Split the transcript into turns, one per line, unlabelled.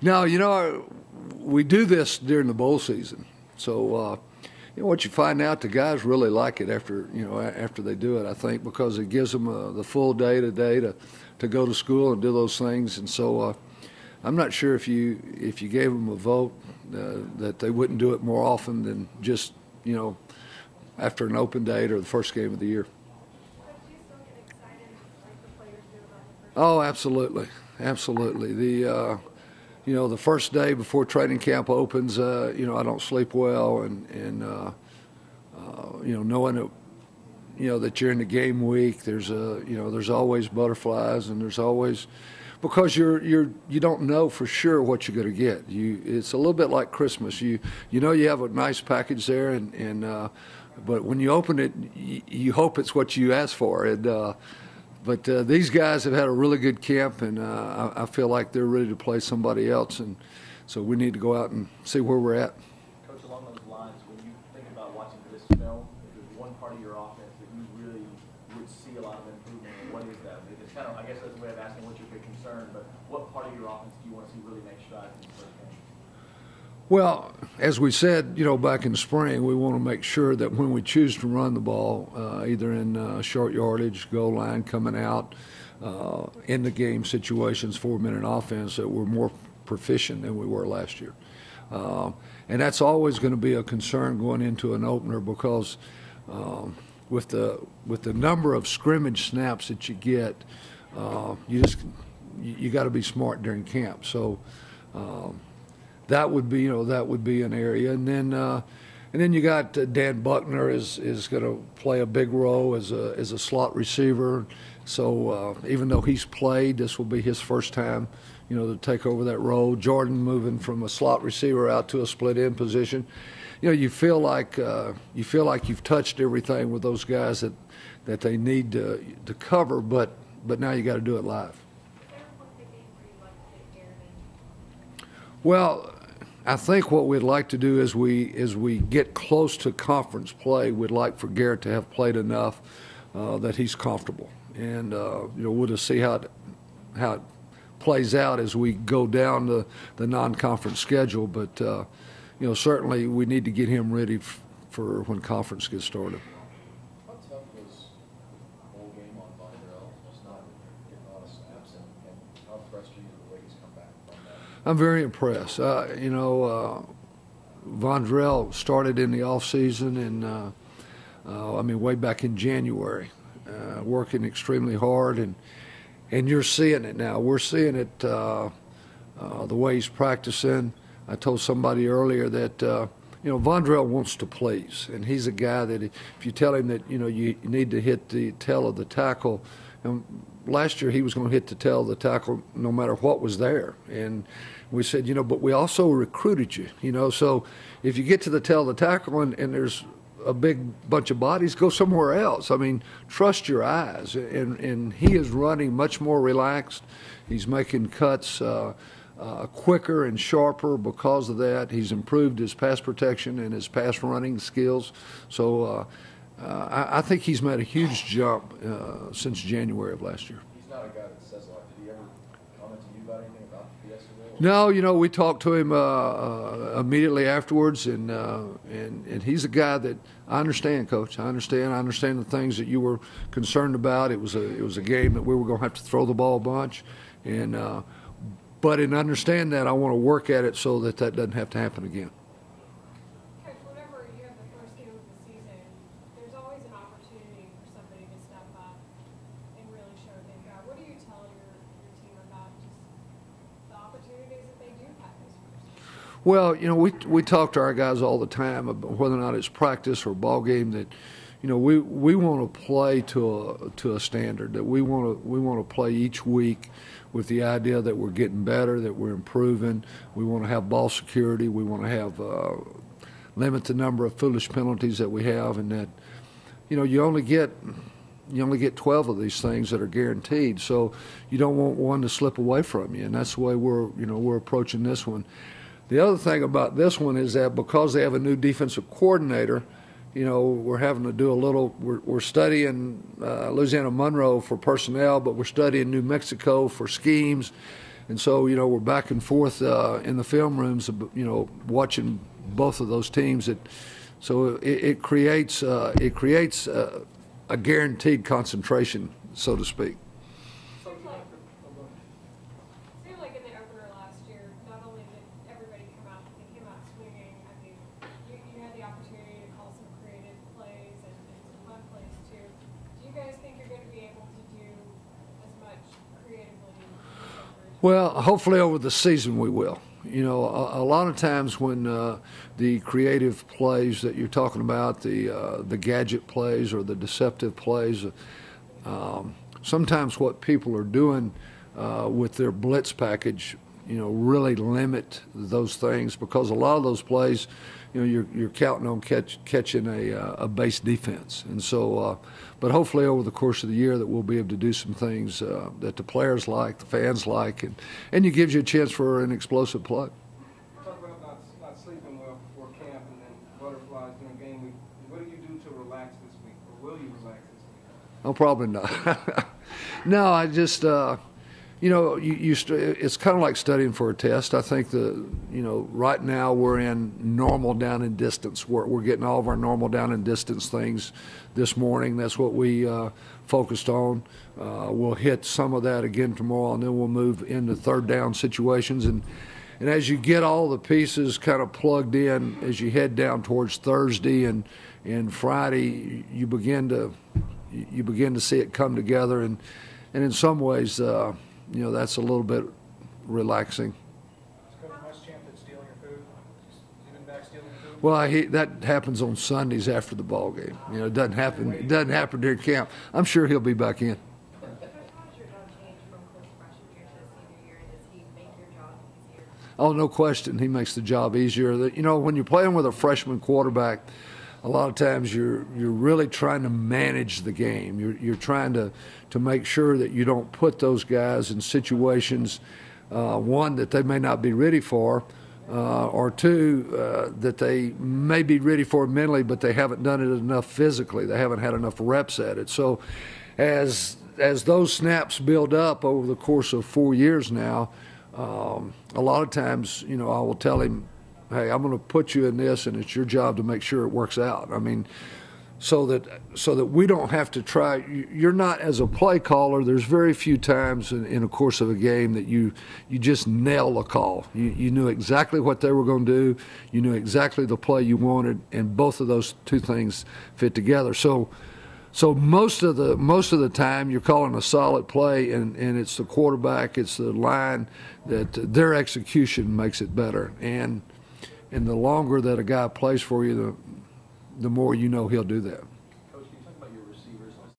Now, we do this during the bowl season. So, what you find out, the guys really like it after they do it, I think, because it gives them the full day to go to school and do those things. And so I'm not sure if you gave them a vote that they wouldn't do it more often than just, after an open date or the first game of the year. Oh, absolutely. Absolutely. The first day before training camp opens, I don't sleep well, and knowing that, that you're in the game week, there's always butterflies, and there's always, because you don't know for sure what you're going to get. It's a little bit like Christmas. You have a nice package there, but when you open it, you hope it's what you asked for. But these guys have had a really good camp, and I feel like they're ready to play somebody else, and so we need to go out and see where we're at.
Coach, along those lines, when you think about watching this film, if there's one part of your offense that you really would see a lot of improvement in, what is that? It's kind of, I guess that's a way of asking what's your big concern, but what part of your offense do you want to see really make strides in this first game?
Well, as we said, back in the spring, we want to make sure that when we choose to run the ball, either in short yardage, goal line, coming out, in the game situations, 4-minute offense, that we're more proficient than we were last year. And that's always going to be a concern going into an opener, because with the number of scrimmage snaps that you get, you got to be smart during camp. So. That would be an area, and then you got Dan Buckner is going to play a big role as a slot receiver. So even though he's played, this will be his first time, to take over that role. Jordan moving from a slot receiver out to a split end position. You feel like you've touched everything with those guys that they need to cover, but now you got to do it live. Well, I think what we'd like to do as we get close to conference play, we'd like for Garrett to have played enough that he's comfortable, and we'll just see how it plays out as we go down the non-conference schedule. But certainly we need to get him ready for when conference gets started.
How tough was the whole game on Vondrell, just not getting a lot of snaps, and how impressed are you with the way he's come back from that?
I'm very impressed. Vondrell started in the off season, and way back in January, working extremely hard, and you're seeing it now. We're seeing it the way he's practicing. I told somebody earlier that Vondrell wants to please, and he's a guy that if you tell him that you need to hit the tail of the tackle, and last year he was going to hit the tail of the tackle no matter what was there, and we said, but we also recruited you, so if you get to the tail of the tackle and there's a big bunch of bodies, go somewhere else. Trust your eyes, and he is running much more relaxed. He's making cuts quicker and sharper because of that. He's improved his pass protection and his pass running skills. So I think he's made a huge jump since January of last year.
He's not a guy that says a lot. Did he ever comment to you about anything about the Fiesta Bowl?
No, we talked to him immediately afterwards, and he's a guy that I understand, Coach. I understand the things that you were concerned about. It was a game that we were going to have to throw the ball a bunch, and but in understanding that, I want to work at it so that doesn't have to happen again.
Coach, whenever you have the first game of the season, there's always an opportunity for somebody to step up and really show what they've got. What do you tell your team about just the opportunities that they do have this first?
Well, we talk to our guys all the time about whether or not it's practice or ball game, that we want to play to a standard, that we want to play each week with the idea that we're getting better, that we're improving. We want to have ball security. We want to have limit the number of foolish penalties that we have, and that you only get 12 of these things that are guaranteed. So you don't want one to slip away from you, and that's the way we're approaching this one. The other thing about this one is that because they have a new defensive coordinator, we're having to do a little. We're studying Louisiana Monroe for personnel, but we're studying New Mexico for schemes. And so, we're back and forth in the film rooms, watching both of those teams. So it creates a guaranteed concentration, so to speak.
Seemed like in the opener last year, not only did everybody they came out swinging. I mean, you had the opportunity to call some creative plays and some fun plays too. Do you guys think you're going to be able to do as much creatively this opener?
Well, hopefully over the season we will. A lot of times when the creative plays that you're talking about, the gadget plays or the deceptive plays, sometimes what people are doing with their blitz package, really limit those things, because a lot of those plays, you're counting on catching a base defense. And so, but hopefully over the course of the year that we'll be able to do some things that the players like, the fans like, and it gives you a chance for an explosive play.
Talk about not sleeping well before camp and then butterflies during game week. What do you do to relax this week, or will you relax this week?
Oh, probably not. No, I just, it's kind of like studying for a test. I think right now we're in normal down and distance. We're getting all of our normal down and distance things this morning. That's what we focused on. We'll hit some of that again tomorrow, and then we'll move into third down situations. And as you get all the pieces kind of plugged in, as you head down towards Thursday and Friday, you begin to see it come together, and in some ways, that's a little bit relaxing.
Is Coach Muschamp stealing your food? Has he been back stealing your food?
Well, that happens on Sundays after the ball game. It doesn't happen. It doesn't happen during camp. I'm sure he'll be back in.
How does your job change from Cliff's freshman year to senior year, and does he make your job easier?
Oh, no question. He makes the job easier. When you're playing with a freshman quarterback, a lot of times you're really trying to manage the game. You're trying to make sure that you don't put those guys in situations, one, that they may not be ready for, or two, that they may be ready for mentally, but they haven't done it enough physically. They haven't had enough reps at it. So as those snaps build up over the course of 4 years now, a lot of times, I will tell him, hey, I'm going to put you in this, and it's your job to make sure it works out. I mean, so that we don't have to try. You're not, as a play caller, there's very few times in the course of a game that you just nail a call. You knew exactly what they were going to do. You knew exactly the play you wanted, and both of those two things fit together. So most of the time you're calling a solid play, and it's the quarterback, it's the line, that their execution makes it better. And the longer that a guy plays for you, the more you know he'll do that.